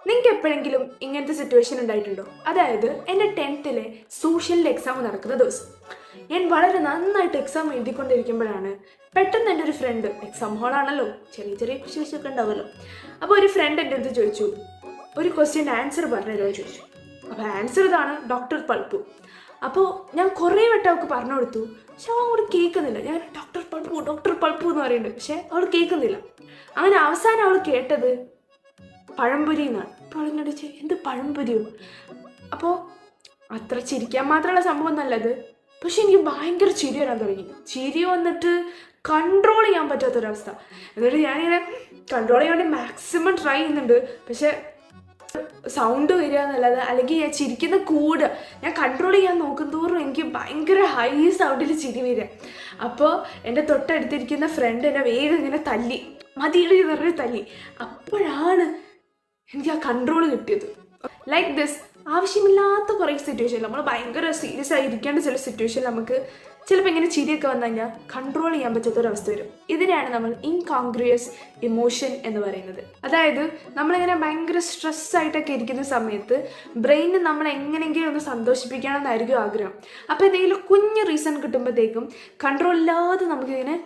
നിങ്ങൾക്ക് എപ്പോഴെങ്കിലും ഇങ്ങനത്തെ സിറ്റുവേഷൻ ഉണ്ടായിട്ടുണ്ടോ? അതായത് എൻ്റെ 10th സോഷ്യലിൻ്റെ എക്സാം നടക്കുന്ന ദിവസം ഞാൻ വളരെ നന്നായിട്ട് എക്സാം എഴുതിക്കൊണ്ടിരിക്കുമ്പോഴാണ് പെട്ടെന്ന് എൻ്റെ ഒരു ഫ്രണ്ട്, എക്സാം ഹോളാണല്ലോ, ചെറിയ ചെറിയ വിശേഷമൊക്കെ ഉണ്ടാവുമല്ലോ, അപ്പോൾ ഒരു ഫ്രണ്ട് എൻ്റെ അടുത്ത് ചോദിച്ചു, ഒരു ക്വസ്റ്റ്യൻ്റെ ആൻസർ പറഞ്ഞുതരുമോ ചോദിച്ചു. അപ്പോൾ ആൻസർ ഇതാണ്, ഡോക്ടർ പൾപ്പു. അപ്പോൾ ഞാൻ കുറേ വട്ടം അവൾക്ക് പറഞ്ഞു കൊടുത്തു, പക്ഷെ അവൾ അങ്ങോട്ട് കേൾക്കുന്നില്ല. ഞാൻ ഡോക്ടർ പൾപ്പു എന്ന് പറയുന്നുണ്ട്, പക്ഷെ അവൾ കേൾക്കുന്നില്ല. അങ്ങനെ അവസാനം അവൾ കേട്ടത് പഴംപൊരി എന്നാണ്. അപ്പോൾ അവളിങ്ങോട്ട് ചോദിച്ചു, എന്ത് പഴംപൊരിയോ? അപ്പോൾ അത്ര ചിരിക്കാൻ മാത്രമുള്ള സംഭവം നല്ലത്, പക്ഷെ എനിക്ക് ഭയങ്കര ചിരി വരാൻ തുടങ്ങി. ചിരി വന്നിട്ട് കൺട്രോൾ ചെയ്യാൻ പറ്റാത്തൊരവസ്ഥ. എന്നിട്ട് ഞാനിങ്ങനെ കൺട്രോൾ ചെയ്യാൻ വേണ്ടി മാക്സിമം ട്രൈ ചെയ്യുന്നുണ്ട്, പക്ഷെ സൗണ്ട് വരിക എന്നല്ലാതെ, അല്ലെങ്കിൽ ഞാൻ ചിരിക്കുന്ന കൂടുക. ഞാൻ കൺട്രോൾ ചെയ്യാൻ നോക്കുന്തോറും എനിക്ക് ഭയങ്കര ഹൈ സൗണ്ടിൽ ചിരി വരിക. അപ്പോൾ എൻ്റെ തൊട്ടടുത്തിരിക്കുന്ന ഫ്രണ്ട് എന്നെ വേഗം ഇങ്ങനെ തല്ലി, മതിയുടെ നിറയെ തല്ലി. അപ്പോഴാണ് എനിക്ക് ആ കൺട്രോൾ കിട്ടിയത്. ലൈക്ക് ദിസ്, ആവശ്യമില്ലാത്ത കുറേ സിറ്റുവേഷൻ, നമ്മൾ ഭയങ്കര സീരിയസ് ആയിരിക്കേണ്ട ചില സിറ്റുവേഷൻ നമുക്ക് ചിലപ്പോൾ ഇങ്ങനെ ചിരിയൊക്കെ വന്നു കഴിഞ്ഞാൽ കൺട്രോൾ ചെയ്യാൻ പറ്റാത്തൊരവസ്ഥ വരും. ഇതിനെയാണ് നമ്മൾ ഇൻകോൺഗ്രിയസ് ഇമോഷൻ എന്ന് പറയുന്നത്. അതായത് നമ്മളിങ്ങനെ ഭയങ്കര സ്ട്രെസ്സായിട്ടൊക്കെ ഇരിക്കുന്ന സമയത്ത് ബ്രെയിനിന് നമ്മൾ എങ്ങനെയെങ്കിലും ഒന്ന് സന്തോഷിപ്പിക്കണം എന്നായിരിക്കും ആഗ്രഹം. അപ്പോൾ എന്തെങ്കിലും കുഞ്ഞ് റീസൺ കിട്ടുമ്പോഴത്തേക്കും കൺട്രോൾ ഇല്ലാതെ നമുക്കിങ്ങനെ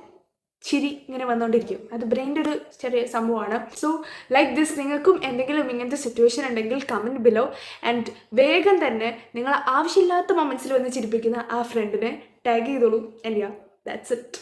ചിരി ഇങ്ങനെ വന്നുകൊണ്ടിരിക്കും. അത് ബ്രെയിൻ്റെ ഒരു ചെറിയ സംഭവമാണ്. സോ ലൈക്ക് ദിസ്, നിങ്ങൾക്കും എന്തെങ്കിലും ഇങ്ങനത്തെ സിറ്റുവേഷൻ ഉണ്ടെങ്കിൽ കമൻറ്റ് ബിലോ. ആൻഡ് വേഗം തന്നെ നിങ്ങൾ ആവശ്യമില്ലാത്ത മൊമെൻറ്റ്സിൽ വന്ന് ചിരിപ്പിക്കുന്ന ആ ഫ്രണ്ടിനെ ടാഗ് ചെയ്തോളൂ. And yeah, that's it.